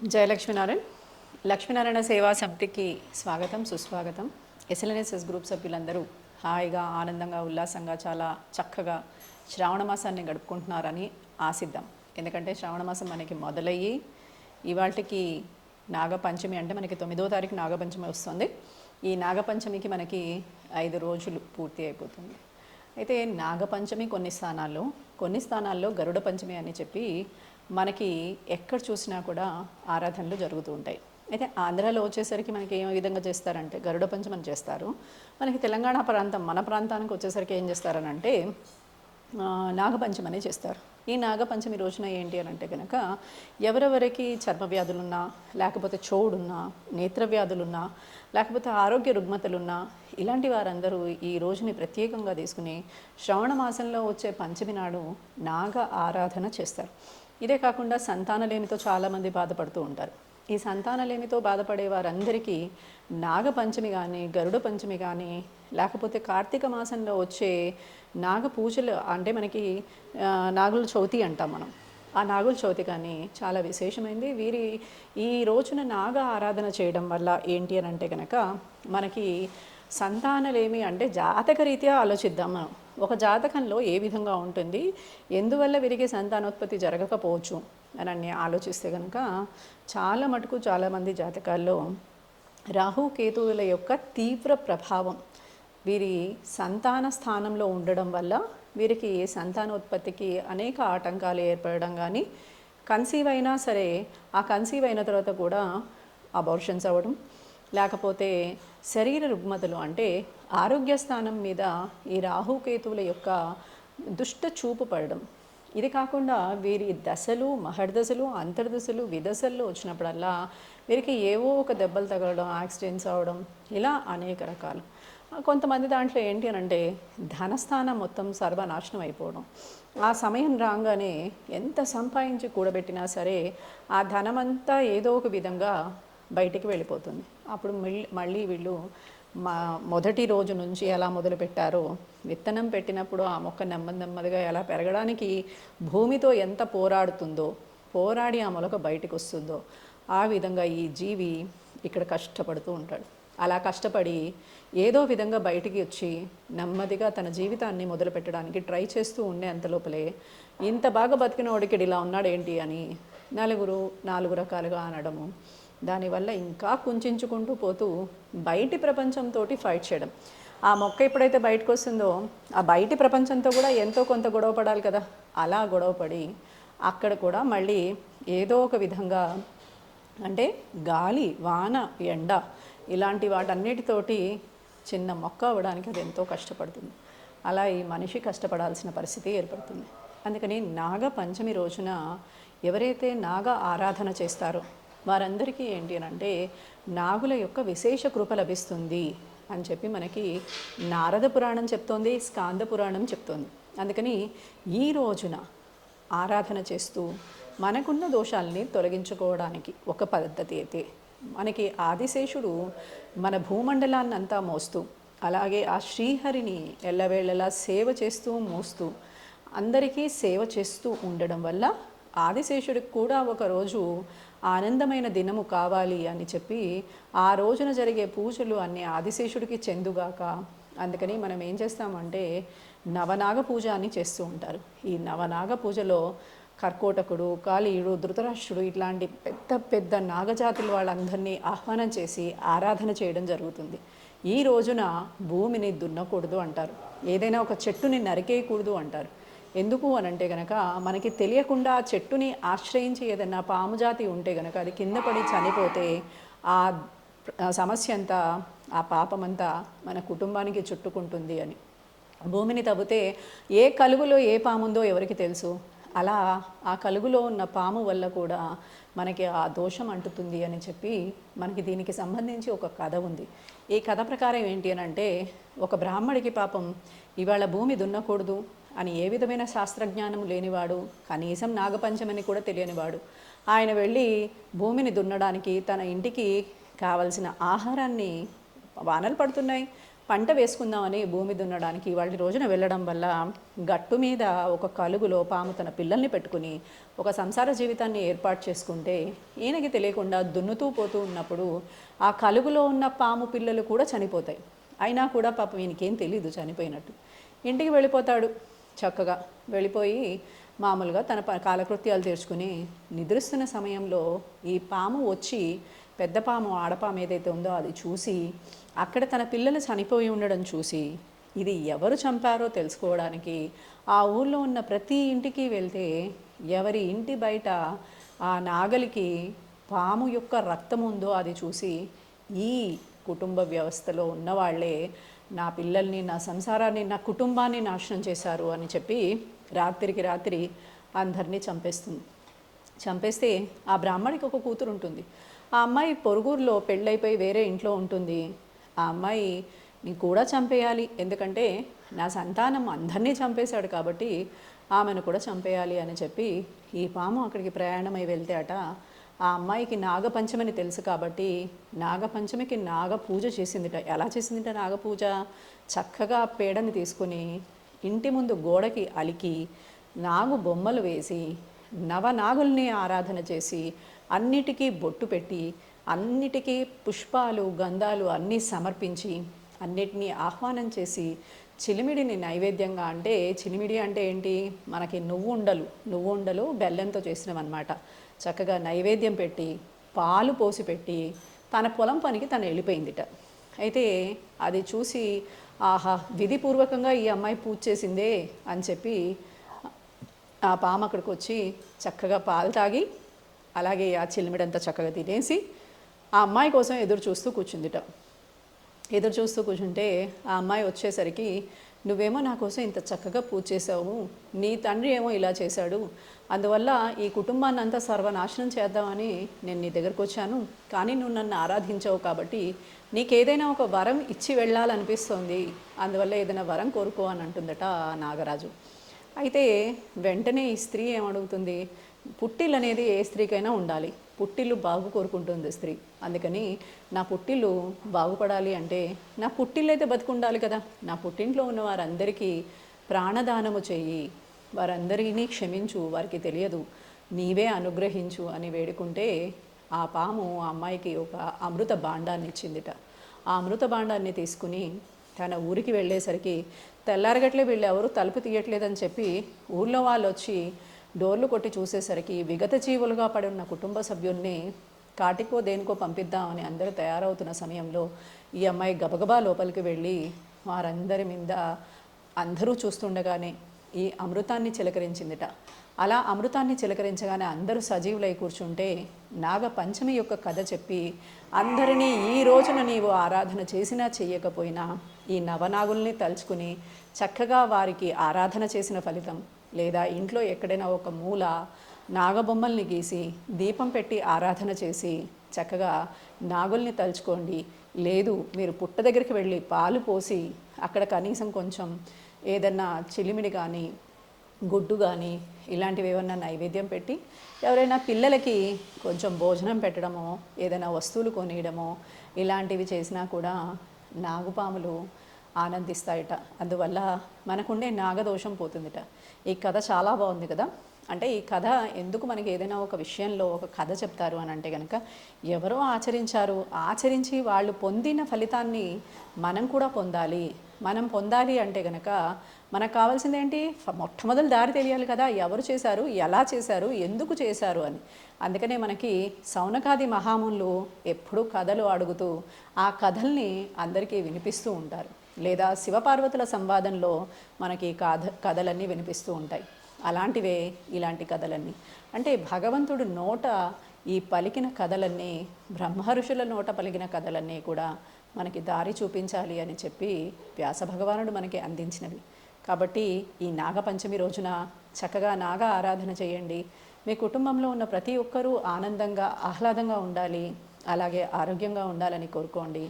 జయ లక్ష్మీనారాయణ. లక్ష్మీనారాయణ సేవా సమితికి స్వాగతం, సుస్వాగతం. ఎస్ఎల్ఎన్ఎస్ఎస్ గ్రూప్ సభ్యులందరూ హాయిగా, ఆనందంగా, ఉల్లాసంగా, చాలా చక్కగా శ్రావణ మాసాన్ని గడుపుకుంటున్నారని ఆశిద్దాం. ఎందుకంటే శ్రావణ మాసం మనకి మొదలయ్యి ఇవాళకి నాగపంచమి, అంటే మనకి 9వ తారీఖు నాగపంచమి వస్తుంది. ఈ నాగపంచమికి మనకి 5 రోజులు పూర్తి అయిపోతుంది. అయితే నాగపంచమి కొన్ని స్థానాల్లో గరుడ పంచమి అని చెప్పి మనకి ఎక్కడ చూసినా కూడా ఆరాధనలు జరుగుతూ ఉంటాయి. అయితే ఆంధ్రాలో వచ్చేసరికి మనకి ఏ విధంగా చేస్తారంటే గరుడ పంచమని చేస్తారు. మనకి తెలంగాణ ప్రాంతం, మన ప్రాంతానికి వచ్చేసరికి ఏం చేస్తారనంటే నాగపంచమని చేస్తారు. ఈ నాగపంచమి రోజున ఏంటి అని అంటే కనుక ఎవరెవరికి చర్మ వ్యాధులున్నా, లేకపోతే చోడున్నా, నేత్ర వ్యాధులున్నా, లేకపోతే ఆరోగ్య రుగ్మతలున్నా, ఇలాంటి వారందరూ ఈ రోజుని ప్రత్యేకంగా తీసుకుని శ్రవణ మాసంలో వచ్చే పంచమి నాడు నాగ ఆరాధన చేస్తారు. ఇదే కాకుండా సంతానలేమితో చాలామంది బాధపడుతూ ఉంటారు. ఈ సంతానలేమితో బాధపడే వారందరికీ నాగపంచమి కానీ, గరుడ పంచమి కానీ, లేకపోతే కార్తీక మాసంలో వచ్చే నాగ పూజలు, అంటే మనకి నాగుల చవితి అంటాం మనం. ఆ నాగుల చవితి కానీ చాలా విశేషమైంది. ఈ రోజున నాగ ఆరాధన చేయడం వల్ల ఏంటి అని అంటే కనుక మనకి సంతానలేమి, అంటే జాతక రీత్యా ఆలోచిద్దాం మనం. ఒక జాతకంలో ఏ విధంగా ఉంటుంది, ఎందువల్ల వీరికి సంతానోత్పత్తి జరగకపోవచ్చు అని ఆలోచిస్తే కనుక చాలా మటుకు చాలామంది జాతకాల్లో రాహు కేతువుల యొక్క తీవ్ర ప్రభావం వీరి సంతాన స్థానంలో ఉండడం వల్ల వీరికి సంతానోత్పత్తికి అనేక ఆటంకాలు ఏర్పడడం కానీ, కన్సీవ్ అయినా సరే ఆ కన్సీవ్ అయిన తర్వాత కూడా అబార్షన్స్ అవ్వడం, లేకపోతే శరీర రుగ్మతలు, అంటే ఆరోగ్య స్థానం మీద ఈ రాహుకేతువుల యొక్క దుష్ట చూపు పడడం. ఇది కాకుండా వీరి దశలు, మహర్దశలు, అంతర్దశలు, విదశల్లో వచ్చినప్పుడల్లా వీరికి ఏవో ఒక దెబ్బలు తగలడం, యాక్సిడెంట్స్ అవడం, ఇలా అనేక రకాలు. కొంతమంది దాంట్లో ఏంటి అని అంటే ధనస్థానం మొత్తం సర్వనాశనం అయిపోవడం. ఆ సమయం రాగానే ఎంత సంపాదించి కూడబెట్టినా సరే ఆ ధనమంతా ఏదో ఒక విధంగా బయటికి వెళ్ళిపోతుంది. అప్పుడు మళ్ళీ వీళ్ళు మొదటి రోజు నుంచి ఎలా మొదలుపెట్టారో, విత్తనం పెట్టినప్పుడు ఆ మొక్క నెమ్మదిగా ఎలా పెరగడానికి భూమితో ఎంత పోరాడి ఆ మొలక బయటకు వస్తుందో, ఆ విధంగా ఈ జీవి ఇక్కడ కష్టపడుతూ ఉంటాడు. అలా కష్టపడి ఏదో విధంగా బయటికి వచ్చి నెమ్మదిగా తన జీవితాన్ని మొదలు పెట్టడానికి ట్రై చేస్తూ ఉండే అంతలోపలే ఇంత బాగా బతికిన వాడికి ఇలా ఉన్నాడేంటి అని నాలుగు రకాలుగా అనడము, దానివల్ల ఇంకా కుంచుకుంటూ పోతూ బయటి ప్రపంచంతో ఫైట్ చేయడం. ఆ మొక్క ఎప్పుడైతే బయటకు వస్తుందో ఆ బయటి ప్రపంచంతో కూడా ఎంతో కొంత గొడవ పడాలి కదా. అలా గొడవపడి అక్కడ కూడా మళ్ళీ ఏదో ఒక విధంగా, అంటే గాలి, వాన, ఎండ, ఇలాంటి వాటన్నిటితోటి చిన్న మొక్క అవ్వడానికి అది ఎంతో కష్టపడుతుంది. అలా ఈ మనిషి కష్టపడాల్సిన పరిస్థితి ఏర్పడుతుంది. అందుకని నాగ పంచమి రోజున ఎవరైతే నాగ ఆరాధన చేస్తారో వారందరికీ ఏంటి అని అంటే నాగుల యొక్క విశేష కృప లభిస్తుంది అని చెప్పి మనకి నారద పురాణం చెప్తోంది, స్కాంద పురాణం చెప్తోంది. అందుకని ఈ రోజున ఆరాధన చేస్తూ మనకున్న దోషాలని తొలగించుకోవడానికి ఒక పద్ధతి అయితే, మనకి ఆదిశేషుడు మన భూమండలాన్ని అంతా మోస్తూ, అలాగే ఆ శ్రీహరిని ఎల్లవేళలా సేవ చేస్తూ మోస్తూ అందరికీ సేవ చేస్తూ ఉండడం వల్ల ఆదిశేషుడికి కూడా ఒకరోజు ఆనందమైన దినము కావాలి అని చెప్పి ఆ రోజున జరిగే పూజలు అన్నీ ఆదిశేషుడికి చెందుగాక. అందుకని మనం ఏం చేస్తామంటే నవనాగ పూజ అని చేస్తూ ఉంటారు. ఈ నవనాగ పూజలో కర్కోటకుడు, కాళీయుడు, ధృతరాష్ట్రుడు, ఇట్లాంటి పెద్ద పెద్ద నాగజాతుల వాళ్ళందరినీ ఆహ్వానం చేసి ఆరాధన చేయడం జరుగుతుంది. ఈ రోజున భూమిని దున్నకూడదు అంటారు, ఏదైనా ఒక చెట్టుని నరికేయకూడదు అంటారు. ఎందుకు అని అంటే కనుక మనకి తెలియకుండా ఆ చెట్టుని ఆశ్రయించి ఏదైనా పాము జాతి ఉంటే కనుక అది కింద పడి చనిపోతే ఆ సమస్య అంతా, ఆ పాపమంతా మన కుటుంబానికి చుట్టుకుంటుంది అని. భూమిని తవ్వితే ఏ కలుగులో ఏ పాముందో ఎవరికి తెలుసు. అలా ఆ కలుగులో ఉన్న పాము వల్ల కూడా మనకి ఆ దోషం అంటుతుంది అని చెప్పి మనకి దీనికి సంబంధించి ఒక కథ ఉంది. ఈ కథ ప్రకారం ఏంటి అని అంటే ఒక బ్రాహ్మడికి పాపం ఇవాళ భూమి దున్నకూడదు అని ఏ విధమైన శాస్త్రజ్ఞానం లేనివాడు, కనీసం నాగపంచమని కూడా తెలియనివాడు, ఆయన వెళ్ళి భూమిని దున్నడానికి తన ఇంటికి కావలసిన ఆహారాన్ని, వానలు పడుతున్నాయి, పంట వేసుకుందామని భూమి దున్నడానికి వాళ్ళ రోజున వెళ్ళడం వల్ల గట్టు మీద ఒక కలుగులో పాము తన పిల్లల్ని పెట్టుకుని ఒక సంసార జీవితాన్ని ఏర్పాటు చేసుకుంటే ఈయనకి తెలియకుండా దున్నుతూ పోతూ ఉన్నప్పుడు ఆ కలుగులో ఉన్న పాము పిల్లలు కూడా చనిపోతాయి. అయినా కూడా పాపం ఈయనకేం తెలీదు చనిపోయినట్టు. ఇంటికి వెళ్ళిపోతాడు. చక్కగా వెళ్ళిపోయి మామూలుగా తన కాలకృత్యాలు తీర్చుకుని నిద్రిస్తున్న సమయంలో ఈ పాము వచ్చి, పెద్ద పాము ఆడపాము ఏదైతే ఉందో అది చూసి, అక్కడ తన పిల్లలు చనిపోయి ఉండడం చూసి ఇది ఎవరు చంపారో తెలుసుకోవడానికి ఆ ఊళ్ళో ఉన్న ప్రతి ఇంటికి వెళ్తే ఎవరి ఇంటి బయట ఆ నాగలికి పాము యొక్క రక్తం ఉందో అది చూసి ఈ కుటుంబ వ్యవస్థలో ఉన్నవాళ్లే నా పిల్లల్ని, నా సంసారాన్ని, నా కుటుంబాన్ని నాశనం చేశారు అని చెప్పి రాత్రికి రాత్రి అందరినీ చంపేస్తుంది. చంపేస్తే ఆ బ్రాహ్మడికి ఒక కూతురు ఉంటుంది. ఆ అమ్మాయి పొరుగురులో పెళ్ళైపోయి వేరే ఇంట్లో ఉంటుంది. ఆ అమ్మాయి నీ కూడా చంపేయాలి, ఎందుకంటే నా సంతానం అందరినీ చంపేశాడు కాబట్టి ఆమెను కూడా చంపేయాలి అని చెప్పి ఈ పాము అక్కడికి ప్రయాణమై వెళ్తే అట ఆ అమ్మాయికి నాగపంచమని తెలుసు కాబట్టి నాగపంచమికి నాగ పూజ చేసిందిట. ఎలా చేసిందిట నాగపూజ? చక్కగా పేడని తీసుకుని ఇంటి ముందు గోడకి అలికి నాగు బొమ్మలు వేసి నవనాగుల్ని ఆరాధన చేసి అన్నిటికీ బొట్టు పెట్టి అన్నిటికీ పుష్పాలు గంధాలు అన్నీ సమర్పించి అన్నిటినీ ఆహ్వానం చేసి చిలిమిడిని నైవేద్యంగా, అంటే చిలిమిడి అంటే ఏంటి, మనకి నువ్వుండలు బెల్లంతో చేసినవన్నమాట. చక్కగా నైవేద్యం పెట్టి పాలు పోసి పెట్టి తన పొలం పనికి తను వెళ్ళిపోయిందిట. అయితే అది చూసి ఆహా విధిపూర్వకంగా ఈ అమ్మాయి పూజ చేసిందే అని చెప్పి ఆ పాము అక్కడికి వచ్చి చక్కగా పాలు తాగి అలాగే ఆ చిలిమిడంతా చక్కగా తినేసి ఆ అమ్మాయి కోసం ఎదురు చూస్తూ కూర్చుందిట. ఎదురు చూస్తూ కూర్చుంటే ఆ అమ్మాయి వచ్చేసరికి నువ్వేమో నా కోసం ఇంత చక్కగా పూజ చేసావు, నీ తండ్రి ఏమో ఇలా చేశాడు, అందువల్ల ఈ కుటుంబాన్ని అంతా సర్వనాశనం చేద్దామని నేను నీ దగ్గరకు వచ్చాను, కానీ నువ్వు నన్ను ఆరాధించావు కాబట్టి నీకేదైనా ఒక వరం ఇచ్చి వెళ్ళాలనిపిస్తోంది, అందువల్ల ఏదైనా వరం కోరుకో అని అంటుందట నాగరాజు. అయితే వెంటనే ఈ స్త్రీ ఏమడుగుతుంది, పుట్టిల్లు అనేది ఏ స్త్రీకైనా ఉండాలి, పుట్టిల్లు బాగు కోరుకుంటుంది స్త్రీ. అందుకని నా పుట్టిల్లు బాగుపడాలి అంటే నా పుట్టిల్లు అయితే బతుకుండాలి కదా, నా పుట్టింట్లో ఉన్న వారందరికీ ప్రాణదానము చెయ్యి, వారందరినీ క్షమించు, వారికి తెలియదు, నీవే అనుగ్రహించు అని వేడుకుంటే ఆ పాము ఆ అమ్మాయికి ఒక అమృత భాండాన్ని ఇచ్చిందిట. ఆ అమృత భాండాన్ని తీసుకుని తన ఊరికి వెళ్ళేసరికి తెల్లారగట్లే వీళ్ళు ఎవరు తలుపు తీయట్లేదని చెప్పి ఊళ్ళో వాళ్ళు వచ్చి డోర్లు కొట్టి చూసేసరికి విగత జీవులుగా పడి ఉన్న కుటుంబ సభ్యుల్ని కాటికో దేనికో పంపిద్దామని అందరూ తయారవుతున్న సమయంలో ఈ అమ్మాయి గబగబా లోపలికి వెళ్ళి వారందరి మీద అందరూ చూస్తుండగానే ఈ అమృతాన్ని చిలకరించిందిట. అలా అమృతాన్ని చిలకరించగానే అందరూ సజీవులై కూర్చుంటే నాగపంచమి యొక్క కథ చెప్పి అందరినీ ఈ రోజున నీవు ఆరాధన చేసినా చెయ్యకపోయినా ఈ నవనాగుల్ని తలుచుకుని చక్కగా వారికి ఆరాధన చేసిన ఫలితం, లేదా ఇంట్లో ఎక్కడైనా ఒక మూల నాగబొమ్మల్ని గీసి దీపం పెట్టి ఆరాధన చేసి చక్కగా నాగుల్ని తలుచుకోండి, లేదు మీరు పుట్ట దగ్గరికి వెళ్ళి పాలు పోసి అక్కడ కనీసం కొంచెం ఏదన్నా చిలిమిడి కానీ గుడ్డు కానీ ఇలాంటివి ఏమన్నా నైవేద్యం పెట్టి ఎవరైనా పిల్లలకి కొంచెం భోజనం పెట్టడమో ఏదైనా వస్తువులు కొనియడమో ఇలాంటివి చేసినా కూడా నాగుపాములు ఆనందిస్తాయట. అందువల్ల మనకుండే నాగదోషం పోతుందిట. ఈ కథ చాలా బాగుంది కదా. అంటే ఈ కథ ఎందుకు మనకి ఏదైనా ఒక విషయంలో ఒక కథ చెప్తారు అని అంటే కనుక ఎవరో ఆచరించి వాళ్ళు పొందిన ఫలితాన్ని మనం కూడా పొందాలి. మనం పొందాలి అంటే కనుక మనకు కావాల్సింది ఏంటి, మొట్టమొదటి దారి తెలియాలి కదా, ఎవరు చేశారు, ఎలా చేశారు, ఎందుకు చేశారు అని. అందుకనే మనకి సౌనకాది మహామునులు ఎప్పుడూ కథలు అడుగుతూ ఆ కథల్ని అందరికీ వినిపిస్తూ ఉంటారు. లేదా శివపార్వతుల సంవాదంలో మనకి కథలన్నీ వినిపిస్తూ ఉంటాయి. అలాంటివే ఇలాంటి కథలన్నీ. అంటే భగవంతుడు నోట ఈ పలికిన కథలన్నీ, బ్రహ్మఋషుల నోట పలికిన కథలన్నీ కూడా మనకి దారి చూపించాలి అని చెప్పి వ్యాస భగవానుడు మనకి అందించినవి. కాబట్టి ఈ నాగపంచమి రోజున చక్కగా నాగ ఆరాధన చేయండి. మీ కుటుంబంలో ఉన్న ప్రతి ఒక్కరూ ఆనందంగా ఆహ్లాదంగా ఉండాలి, అలాగే ఆరోగ్యంగా ఉండాలని కోరుకోండి.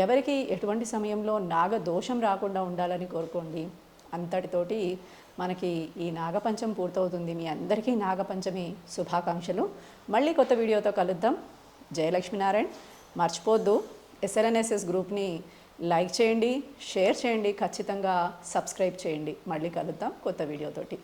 ఎవరికి ఎటువంటి సమయంలో నాగ దోషం రాకుండా ఉండాలని కోరుకోండి. అంతటితోటి మనకి ఈ నాగపంచమి పూర్తవుతుంది. మీ అందరికీ నాగపంచమి శుభాకాంక్షలు. మళ్ళీ కొత్త వీడియోతో కలుద్దాం. జయలక్ష్మీనారాయణ. మర్చిపోద్దు, SLNSS గ్రూప్ని లైక్ చేయండి, షేర్ చేయండి, ఖచ్చితంగా సబ్స్క్రైబ్ చేయండి. మళ్ళీ కలుద్దాం కొత్త వీడియోతోటి.